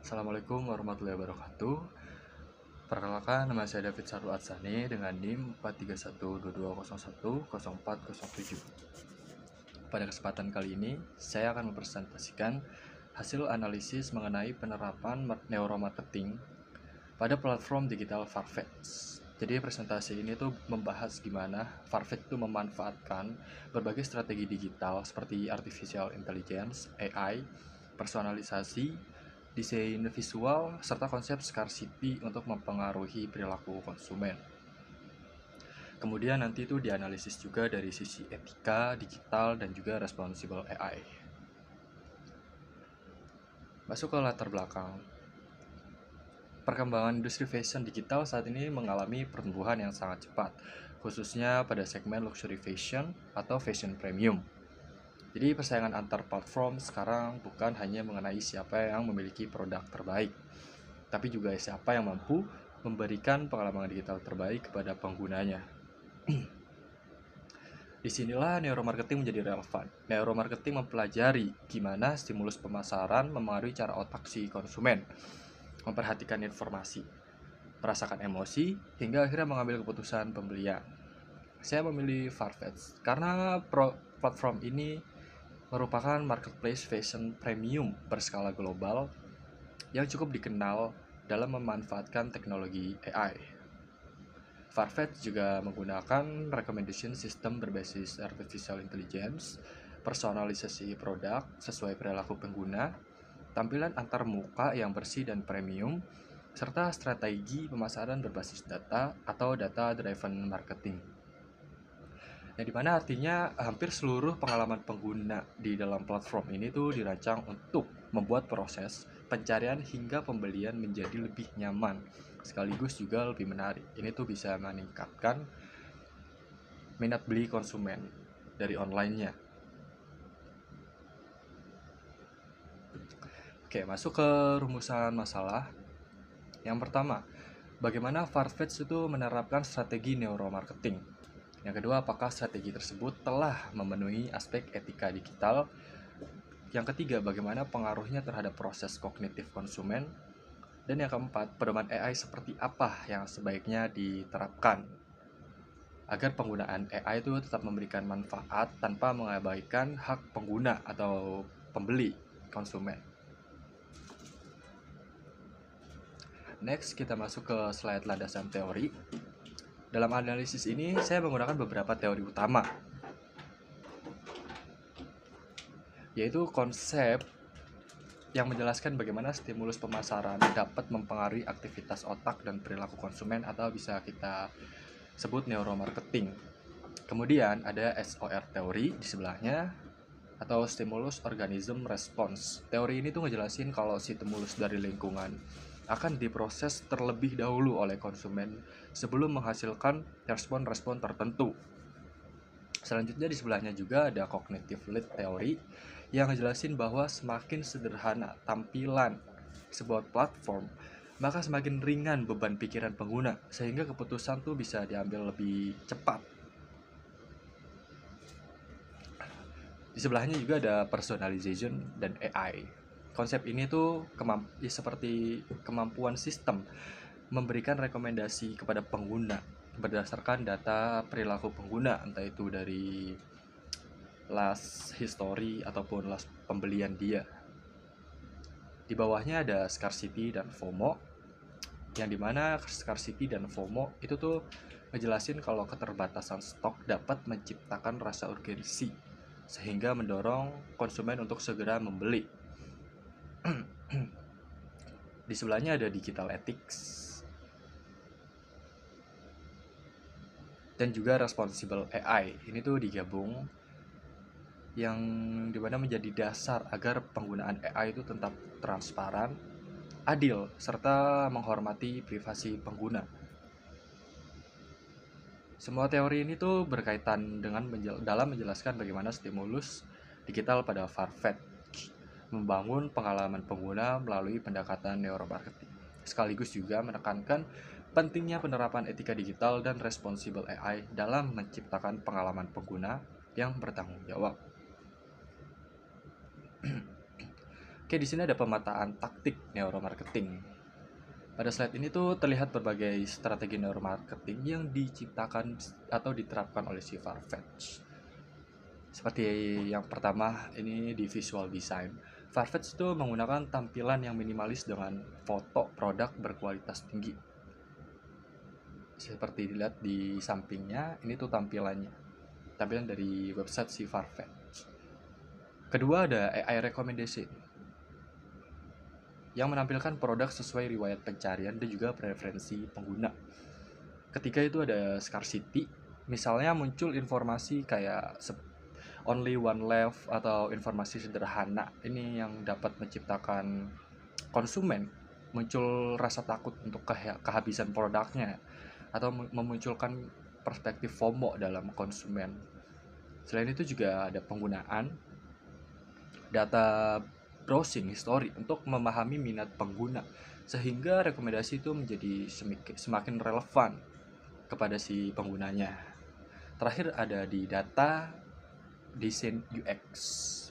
Assalamualaikum warahmatullahi wabarakatuh. Perkenalkan, nama saya David Saru Atsani dengan NIM 43122010407. Pada kesempatan kali ini, saya akan mempresentasikan hasil analisis mengenai penerapan neuromarketing pada platform digital Farfetch. Jadi presentasi ini tuh membahas gimana Farfetch itu memanfaatkan berbagai strategi digital seperti artificial intelligence, AI, personalisasi, desain visual, serta konsep scarcity untuk mempengaruhi perilaku konsumen. Kemudian nanti itu dianalisis juga dari sisi etika, digital, dan juga responsible AI. Masuk ke latar belakang. Perkembangan industri fashion digital saat ini mengalami pertumbuhan yang sangat cepat, khususnya pada segmen luxury fashion atau fashion premium. Jadi persaingan antar platform sekarang bukan hanya mengenai siapa yang memiliki produk terbaik, tapi juga siapa yang mampu memberikan pengalaman digital terbaik kepada penggunanya. Disinilah neuromarketing menjadi relevan. Neuromarketing mempelajari gimana stimulus pemasaran memengaruhi cara otak si konsumen, memperhatikan informasi, merasakan emosi, hingga akhirnya mengambil keputusan pembelian. Saya memilih Farfetch karena platform ini merupakan marketplace fashion premium berskala global yang cukup dikenal dalam memanfaatkan teknologi AI. Farfetch juga menggunakan recommendation system berbasis artificial intelligence, personalisasi produk sesuai perilaku pengguna, tampilan antar muka yang bersih dan premium, serta strategi pemasaran berbasis data atau data-driven marketing. Yang dimana artinya hampir seluruh pengalaman pengguna di dalam platform ini tuh dirancang untuk membuat proses pencarian hingga pembelian menjadi lebih nyaman, sekaligus juga lebih menarik. Ini tuh bisa meningkatkan minat beli konsumen dari online-nya. Oke, masuk ke rumusan masalah. Yang pertama, bagaimana Farfetch itu menerapkan strategi neuromarketing? Yang kedua, apakah strategi tersebut telah memenuhi aspek etika digital? Yang ketiga, bagaimana pengaruhnya terhadap proses kognitif konsumen? Dan yang keempat, pedoman AI seperti apa yang sebaiknya diterapkan agar penggunaan AI itu tetap memberikan manfaat tanpa mengabaikan hak pengguna atau pembeli konsumen. Next, kita masuk ke slide landasan teori. Dalam analisis ini, saya menggunakan beberapa teori utama, yaitu konsep yang menjelaskan bagaimana stimulus pemasaran dapat mempengaruhi aktivitas otak dan perilaku konsumen atau bisa kita sebut neuromarketing. Kemudian ada SOR teori di sebelahnya, atau stimulus organism response. Teori ini tuh ngejelasin kalau stimulus dari lingkungan akan diproses terlebih dahulu oleh konsumen sebelum menghasilkan respon-respon tertentu. Selanjutnya di sebelahnya juga ada cognitive lead theory yang ngejelasin bahwa semakin sederhana tampilan sebuah platform, maka semakin ringan beban pikiran pengguna sehingga keputusan tuh bisa diambil lebih cepat. Di sebelahnya juga ada personalization dan AI. Konsep ini tuh seperti kemampuan sistem memberikan rekomendasi kepada pengguna berdasarkan data perilaku pengguna, entah itu dari last history ataupun last pembelian dia. Di bawahnya ada scarcity dan FOMO, yang dimana scarcity dan FOMO itu tuh ngejelasin kalau keterbatasan stok dapat menciptakan rasa urgensi sehingga mendorong konsumen untuk segera membeli. Di sebelahnya ada digital ethics dan juga responsible AI. Ini tuh digabung yang dimana menjadi dasar agar penggunaan AI itu tetap transparan, adil, serta menghormati privasi pengguna. Semua teori ini tuh berkaitan dengan dalam menjelaskan bagaimana stimulus digital pada Farfetch membangun pengalaman pengguna melalui pendekatan neuromarketing, sekaligus juga menekankan pentingnya penerapan etika digital dan responsible AI dalam menciptakan pengalaman pengguna yang bertanggung jawab. Oke, di sini ada pemetaan taktik neuromarketing. Pada slide ini tuh terlihat berbagai strategi neuromarketing yang diciptakan atau diterapkan oleh si Farfetch. Seperti yang pertama, ini di visual design. Farfetch itu menggunakan tampilan yang minimalis dengan foto produk berkualitas tinggi. Seperti dilihat di sampingnya, ini tuh tampilannya. Tampilan dari website si Farfetch. Kedua ada AI recommendation yang menampilkan produk sesuai riwayat pencarian dan juga preferensi pengguna. Ketiga itu ada scarcity, misalnya muncul informasi kayak only one left atau informasi sederhana. Ini yang dapat menciptakan konsumen muncul rasa takut untuk kehabisan produknya atau memunculkan perspektif FOMO dalam konsumen. Selain itu juga ada penggunaan data browsing history untuk memahami minat pengguna sehingga rekomendasi itu menjadi semakin relevan kepada si penggunanya. Terakhir ada di data desain UX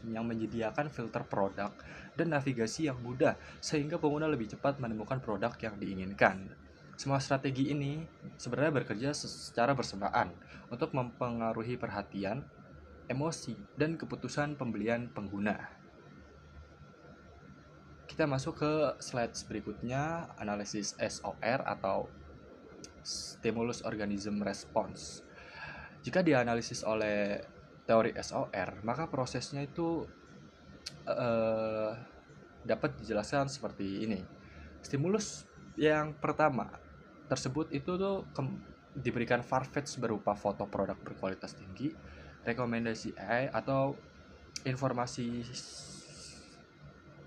yang menyediakan filter produk dan navigasi yang mudah sehingga pengguna lebih cepat menemukan produk yang diinginkan. Semua strategi ini sebenarnya bekerja secara bersamaan untuk mempengaruhi perhatian, emosi, dan keputusan pembelian pengguna. Kita masuk ke slide berikutnya, analisis SOR atau Stimulus Organism Response. Jika dianalisis oleh teori SOR, maka prosesnya itu dapat dijelaskan seperti ini. Stimulus yang pertama tersebut itu tuh diberikan Farfetch berupa foto produk berkualitas tinggi, rekomendasi AI atau informasi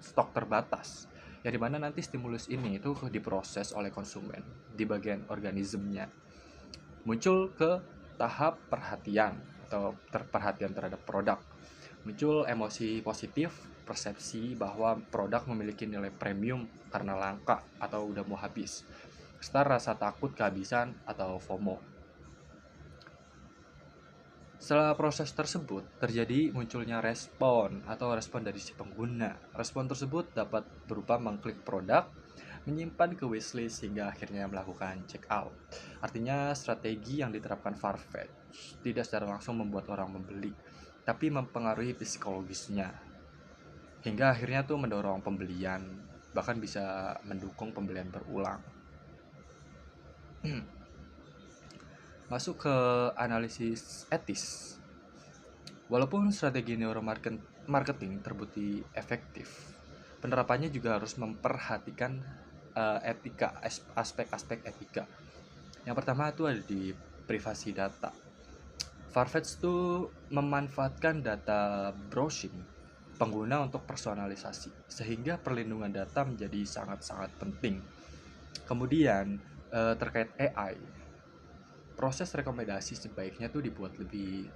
stok terbatas, yang dimana nanti stimulus ini itu diproses oleh konsumen di bagian organismenya, muncul ke tahap perhatian atau perhatian terhadap produk, muncul emosi positif, persepsi bahwa produk memiliki nilai premium karena langka atau udah mau habis, serta rasa takut kehabisan atau FOMO. Setelah proses tersebut, terjadi munculnya respon atau respon dari si pengguna. Respon tersebut dapat berupa mengklik produk, menyimpan ke wishlist hingga akhirnya melakukan check out. Artinya strategi yang diterapkan Farfetch tidak secara langsung membuat orang membeli, tapi mempengaruhi psikologisnya. Hingga akhirnya tuh mendorong pembelian, bahkan bisa mendukung pembelian berulang. Masuk ke analisis etis. Walaupun strategi neuromarketing terbukti efektif, penerapannya juga harus memperhatikan etika, aspek-aspek etika. Yang pertama itu ada di privasi data. Farfetch itu memanfaatkan data browsing pengguna untuk personalisasi, sehingga perlindungan data menjadi sangat-sangat penting. Kemudian terkait AI, proses rekomendasi sebaiknya tuh dibuat lebih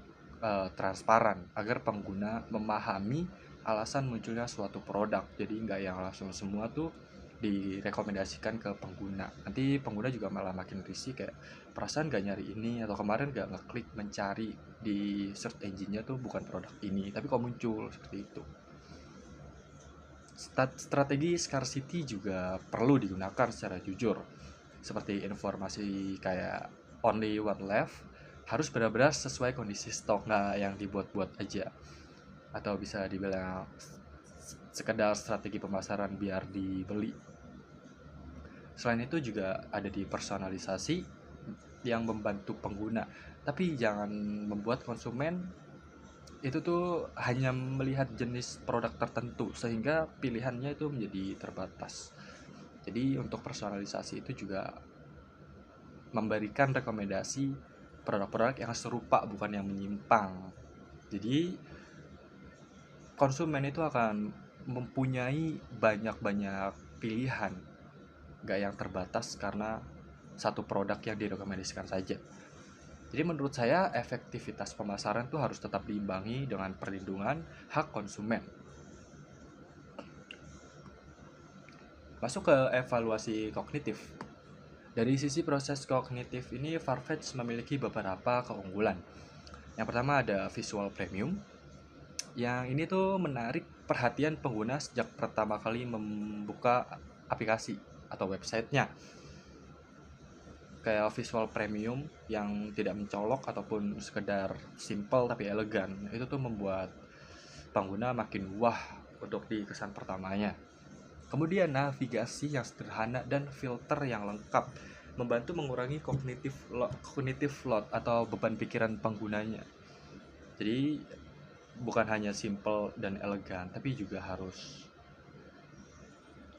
transparan agar pengguna memahami alasan munculnya suatu produk. Jadi nggak yang langsung semua tuh direkomendasikan ke pengguna. Nanti pengguna juga malah makin risih, kayak perasaan gak nyari ini, atau kemarin gak ngeklik mencari di search engine-nya tuh bukan produk ini, tapi kok muncul seperti itu. Strategi scarcity juga perlu digunakan secara jujur, seperti informasi kayak only one left harus benar-benar sesuai kondisi stok, nggak yang dibuat-buat aja, atau bisa dibilang sekedar strategi pemasaran biar dibeli. Selain itu juga ada di personalisasi yang membantu pengguna, tapi jangan membuat konsumen itu tuh hanya melihat jenis produk tertentu sehingga pilihannya itu menjadi terbatas. Jadi untuk personalisasi itu juga memberikan rekomendasi produk-produk yang serupa, bukan yang menyimpang. Jadi konsumen itu akan mempunyai banyak-banyak pilihan, gak yang terbatas karena satu produk yang direkomendasikan saja. Jadi menurut saya efektivitas pemasaran itu harus tetap diimbangi dengan perlindungan hak konsumen. Masuk ke evaluasi kognitif. Dari sisi proses kognitif ini, Farfetch memiliki beberapa keunggulan. Yang pertama ada visual premium. Yang ini tuh menarik perhatian pengguna sejak pertama kali membuka aplikasi atau websitenya. Kayak visual premium yang tidak mencolok ataupun sekedar simple tapi elegan, itu tuh membuat pengguna makin wah untuk di kesan pertamanya. Kemudian navigasi yang sederhana dan filter yang lengkap membantu mengurangi cognitive load atau beban pikiran penggunanya. Jadi bukan hanya simple dan elegan, tapi juga harus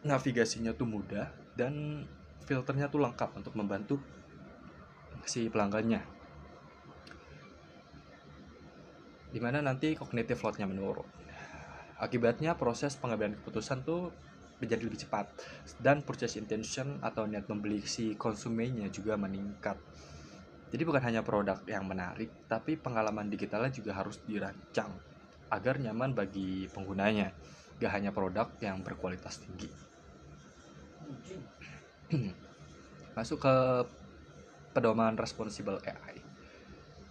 navigasinya tuh mudah dan filternya tuh lengkap untuk membantu si pelanggannya. Dimana nanti cognitive load-nya menurun. Akibatnya proses pengambilan keputusan tuh menjadi lebih cepat dan purchase intention atau niat membeli si konsumennya juga meningkat. Jadi bukan hanya produk yang menarik, tapi pengalaman digitalnya juga harus dirancang agar nyaman bagi penggunanya, gak hanya produk yang berkualitas tinggi. Masuk ke pedoman responsible AI.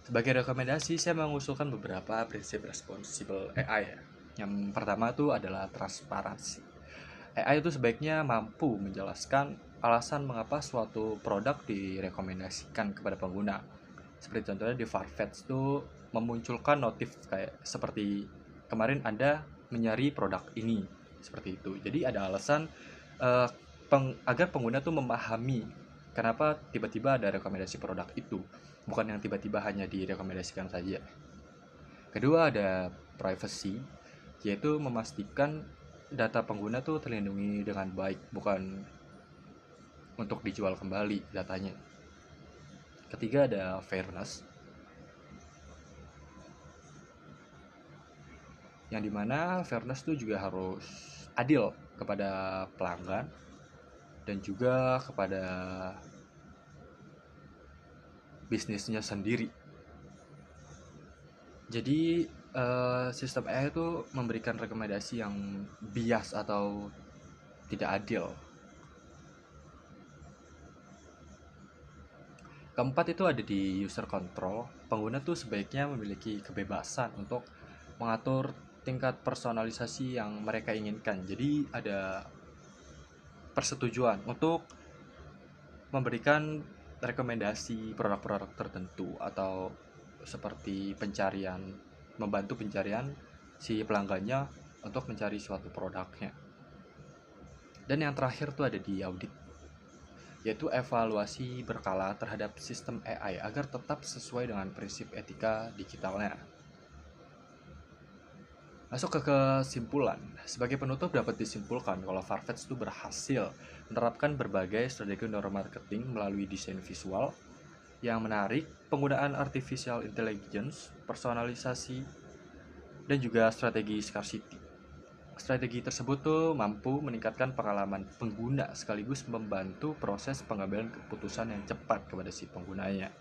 Sebagai rekomendasi, saya mengusulkan beberapa prinsip responsible AI ya. Yang pertama itu adalah transparansi. AI itu sebaiknya mampu menjelaskan alasan mengapa suatu produk direkomendasikan kepada pengguna. Seperti contohnya di Farfetch itu memunculkan notif kayak seperti kemarin Anda mencari produk ini, seperti itu. Jadi ada alasan uh, agar pengguna tuh memahami kenapa tiba-tiba ada rekomendasi produk itu, bukan yang tiba-tiba hanya direkomendasikan saja. Kedua ada privacy, yaitu memastikan data pengguna tuh terlindungi dengan baik, bukan untuk dijual kembali datanya. Ketiga ada fairness, yang dimana fairness tuh juga harus adil kepada pelanggan dan juga kepada bisnisnya sendiri. Jadi sistem AI itu memberikan rekomendasi yang bias atau tidak adil. Keempat itu ada di user control. Pengguna tuh sebaiknya memiliki kebebasan untuk mengatur tingkat personalisasi yang mereka inginkan. Jadi ada persetujuan untuk memberikan rekomendasi produk-produk tertentu atau seperti pencarian, membantu pencarian si pelanggannya untuk mencari suatu produknya. Dan yang terakhir tuh ada di audit, yaitu evaluasi berkala terhadap sistem AI agar tetap sesuai dengan prinsip etika digitalnya. Masuk ke kesimpulan. Sebagai penutup dapat disimpulkan kalau Farfetch itu berhasil menerapkan berbagai strategi neuromarketing melalui desain visual yang menarik, penggunaan artificial intelligence, personalisasi, dan juga strategi scarcity. Strategi tersebut tuh mampu meningkatkan pengalaman pengguna sekaligus membantu proses pengambilan keputusan yang cepat kepada si penggunanya.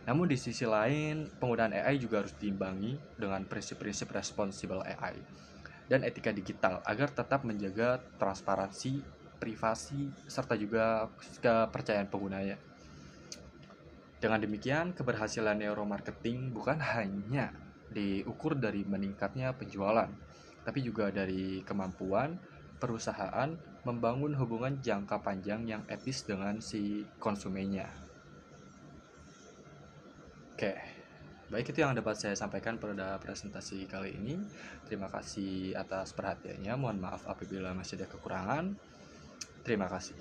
Namun di sisi lain, penggunaan AI juga harus diimbangi dengan prinsip-prinsip responsible AI dan etika digital agar tetap menjaga transparansi, privasi, serta juga kepercayaan penggunanya. Dengan demikian, keberhasilan neuromarketing bukan hanya diukur dari meningkatnya penjualan, tapi juga dari kemampuan perusahaan membangun hubungan jangka panjang yang etis dengan si konsumennya. Oke, baik itu yang dapat saya sampaikan pada presentasi kali ini. Terima kasih atas perhatiannya. Mohon maaf apabila masih ada kekurangan. Terima kasih.